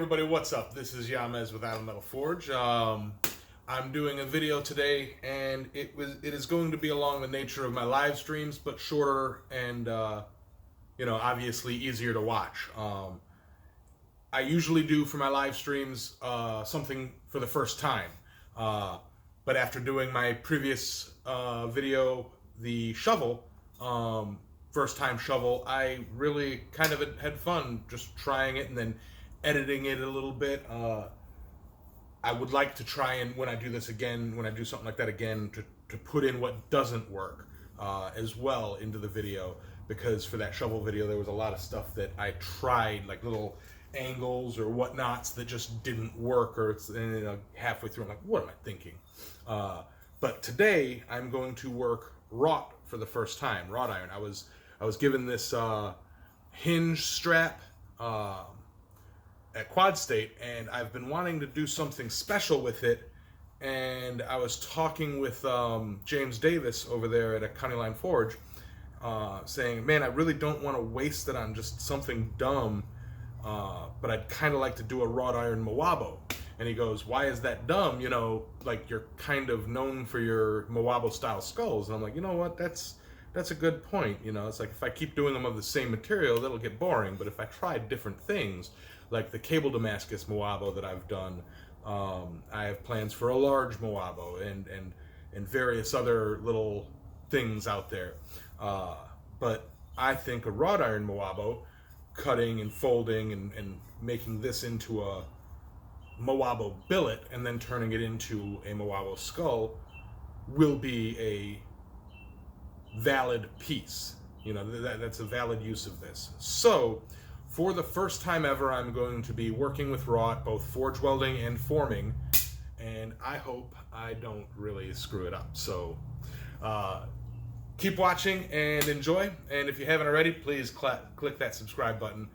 everybody, what's up? This is Yamez with Adam Metal Forge. I'm doing a video today, and it is going to be along the nature of my live streams, but shorter and obviously easier to watch. I usually do for my live streams something for the first time, but after doing my previous video, the shovel, first time shovel, I really kind of had fun just trying it and then editing it a little bit. I would like to try and, when I do this again, when I do something like that again, to put in what doesn't work as well into the video, because for that shovel video there was a lot of stuff that I tried, like little angles or whatnots that just didn't work, or it's halfway through I'm like, what am I thinking? But today I'm going to work wrought for the first time, wrought iron. I was given this hinge strap at Quad State, and I've been wanting to do something special with it, and I was talking with James Davis over there at a County Line Forge, saying, man, I really don't want to waste it on just something dumb, but I'd kind of like to do a wrought iron Moabo. And he goes, why is that dumb? You know, like, you're kind of known for your Moabo style skulls. And I'm like, you know what, that's a good point. You know, it's like, if I keep doing them of the same material, that'll get boring. But if I try different things, like the cable Damascus Moabo that I've done, I have plans for a large Moabo and various other little things out there. But I think a wrought iron Moabo, cutting and folding and making this into a Moabo billet and then turning it into a Moabo skull, will be a valid piece. You know, that's a valid use of this. So for the first time ever, I'm going to be working with wrought, both forge welding and forming, and I hope I don't really screw it up. So keep watching and enjoy, and if you haven't already, please click that subscribe button.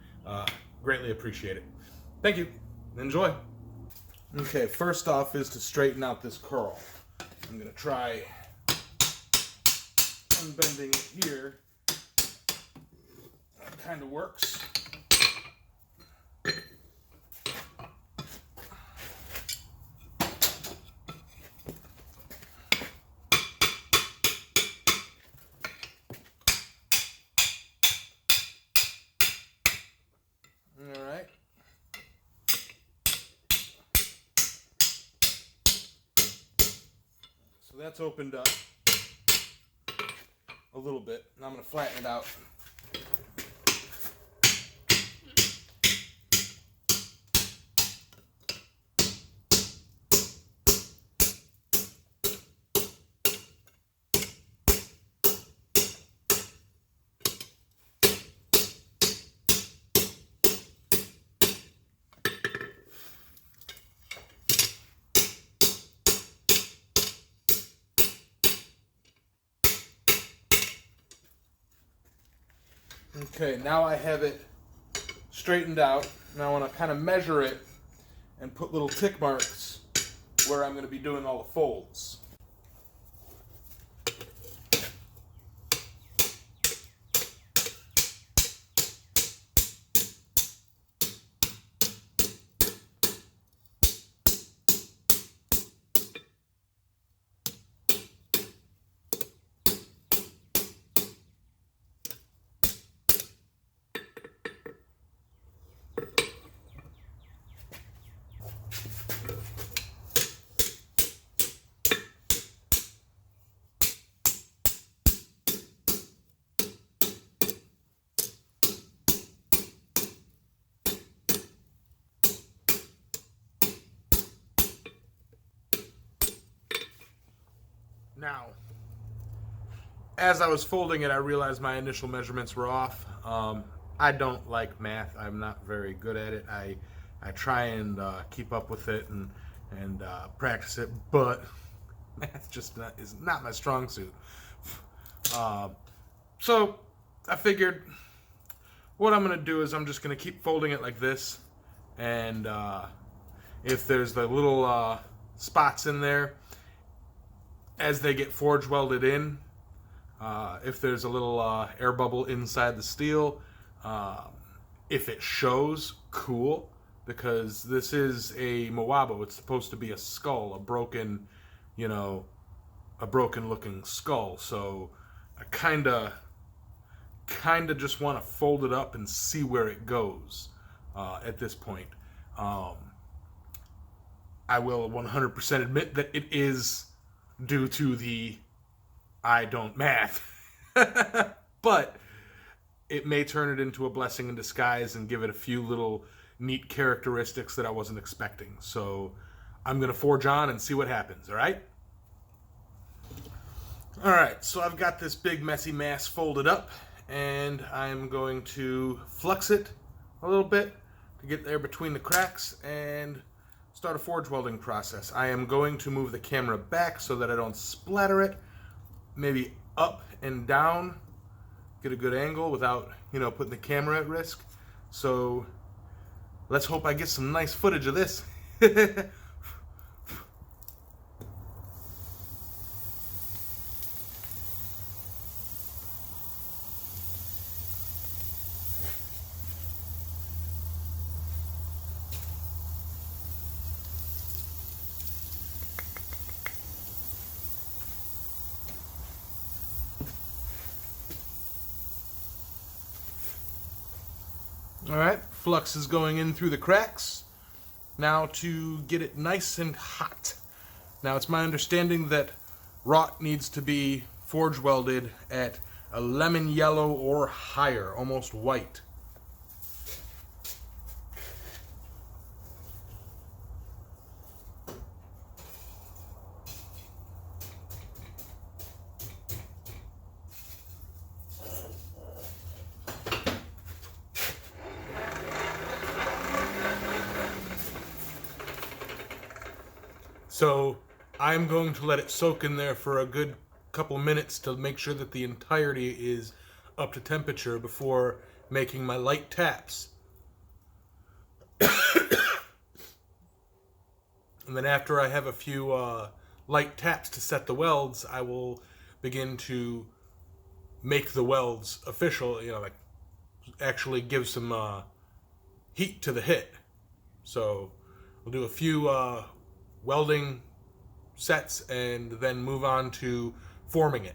Greatly appreciate it. Thank you. Enjoy. Okay, first off is to straighten out this curl. I'm going to try unbending it here. That kind of works. All right. So that's opened up a little bit, and I'm going to flatten it out. Okay, now I have it straightened out. Now I want to kind of measure it and put little tick marks where I'm going to be doing all the folds. Now, as I was folding it, I realized my initial measurements were off. I don't like math. I'm not very good at it. I try and keep up with it and practice it, but math just is not my strong suit. So I figured what I'm going to do is I'm just going to keep folding it like this, and if there's the little spots in there, as they get forge welded in, if there's a little air bubble inside the steel, if it shows, cool. because this is a Moabo. It's supposed to be a skull, a broken, a broken looking skull. So I kind of just want to fold it up and see where it goes at this point. I will 100% admit that it is due to the I don't math. But it may turn it into a blessing in disguise and give it a few little neat characteristics that I wasn't expecting. So I'm going to forge on and see what happens, all right? All right, so I've got this big messy mass folded up, and I'm going to flux it a little bit to get there between the cracks and start a forge welding process. I am going to move the camera back so that I don't splatter it, maybe up and down, get a good angle without, putting the camera at risk. So let's hope I get some nice footage of this. All right, flux is going in through the cracks. Now to get it nice and hot. Now it's my understanding that wrought needs to be forge welded at a lemon yellow or higher, almost white. So I'm going to let it soak in there for a good couple minutes to make sure that the entirety is up to temperature before making my light taps. And then after I have a few light taps to set the welds, I will begin to make the welds official, like actually give some heat to the hit. So we'll do a few welding sets and then move on to forming it.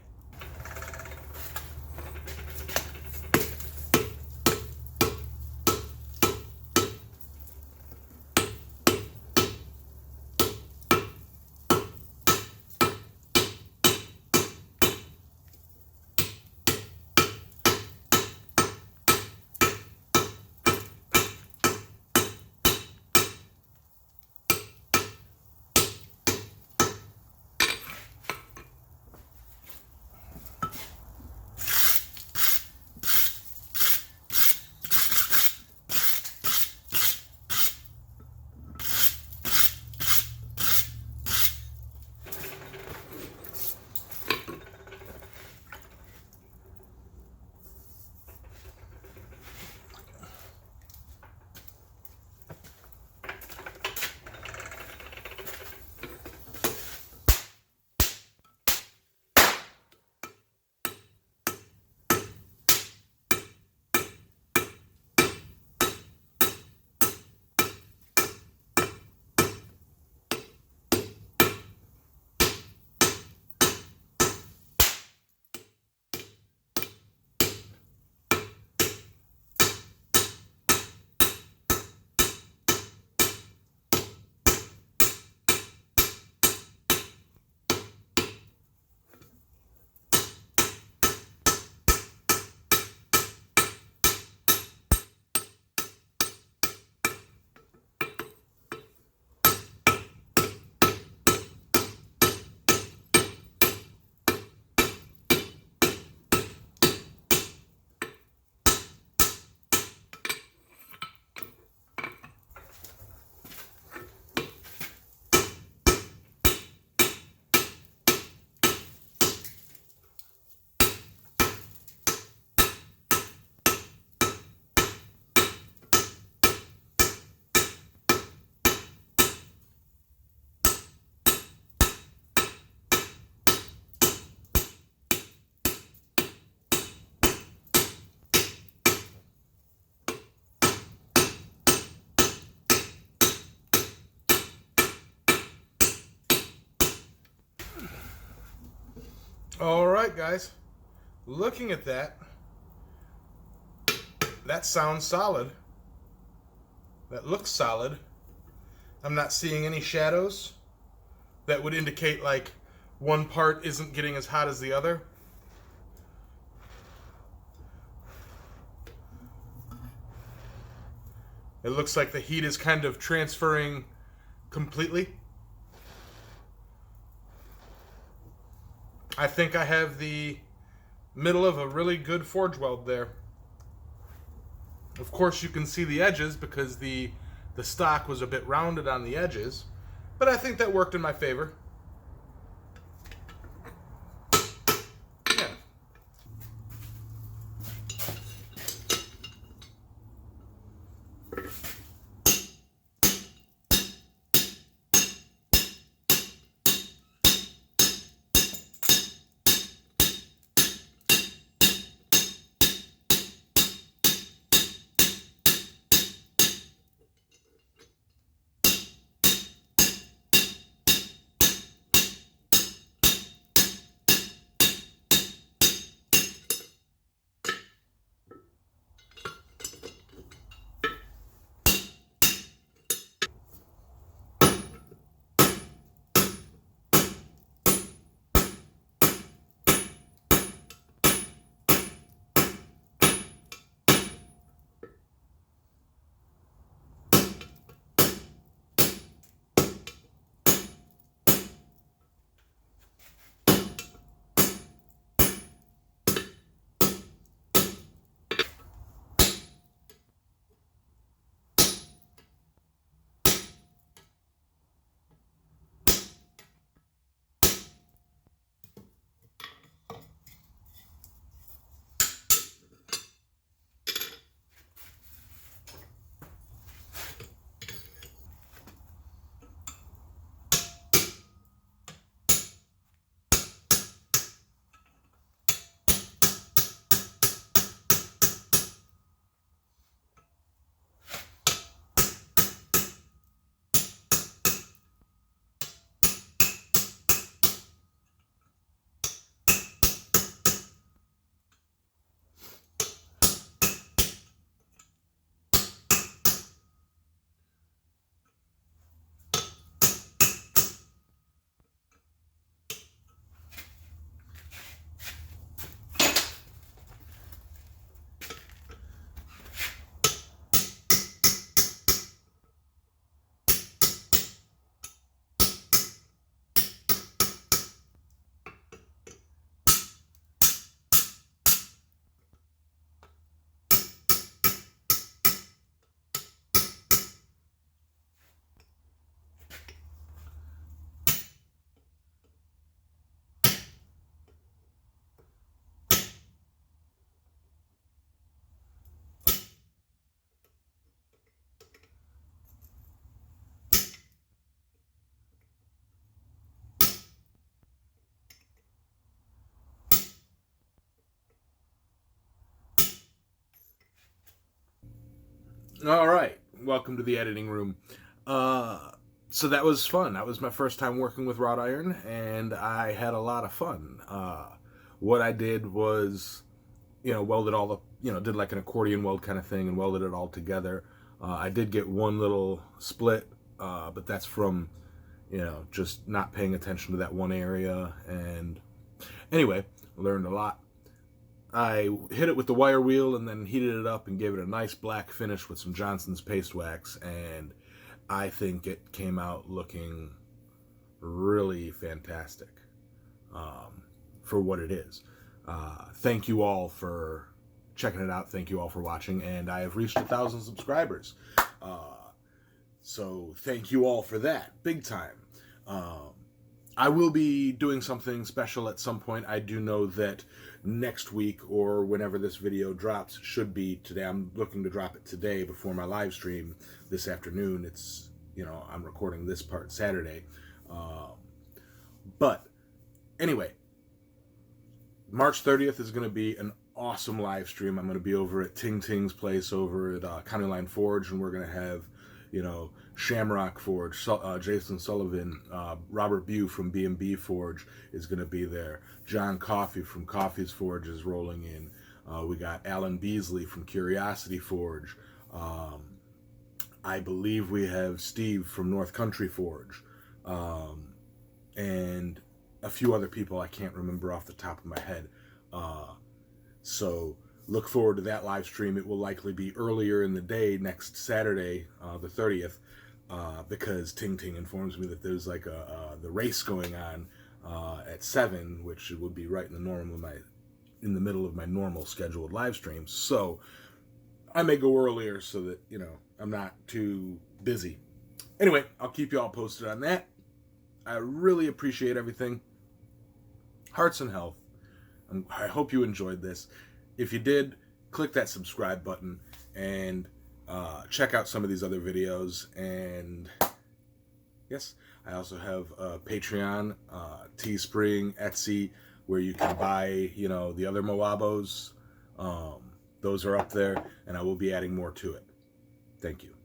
All right, guys. Looking at that, that sounds solid. That looks solid. I'm not seeing any shadows that would indicate like one part isn't getting as hot as the other. It looks like the heat is kind of transferring completely. I think I have the middle of a really good forge weld there. Of course, you can see the edges because the stock was a bit rounded on the edges, but I think that worked in my favor. Yeah. All right, welcome to the editing room. So that was fun. That was my first time working with wrought iron, and I had a lot of fun. What I did was, welded all the, did like an accordion weld kind of thing and welded it all together. I did get one little split, but that's from, just not paying attention to that one area. And anyway, learned a lot. I hit it with the wire wheel and then heated it up and gave it a nice black finish with some Johnson's paste wax, and I think it came out looking really fantastic for what it is. Thank you all for checking it out. Thank you all for watching, and I have reached 1,000 subscribers. So thank you all for that, big time. I will be doing something special at some point. I do know that next week or whenever this video drops should be today. I'm looking to drop it today before my live stream this afternoon. It's, I'm recording this part Saturday. But anyway, March 30th is going to be an awesome live stream. I'm going to be over at Ting Ting's place over at County Line Forge, and we're going to have, you know, Shamrock Forge, Jason Sullivan, Robert Bew from B&B Forge is going to be there. John Coffey from Coffey's Forge is rolling in. We got Alan Beasley from Curiosity Forge. I believe we have Steve from North Country Forge. And a few other people I can't remember off the top of my head. So look forward to that live stream. It will likely be earlier in the day next Saturday, the 30th, because Ting Ting informs me that there's like the race going on at 7, which would be right in the middle of my normal scheduled live stream. So I may go earlier so that, you know, I'm not too busy. Anyway, I'll keep you all posted on that. I really appreciate everything. Hearts and health. I hope you enjoyed this. If you did, click that subscribe button and check out some of these other videos. And yes, I also have a Patreon, Teespring, Etsy, where you can buy, you know, the other Moabos. Those are up there, and I will be adding more to it. Thank you.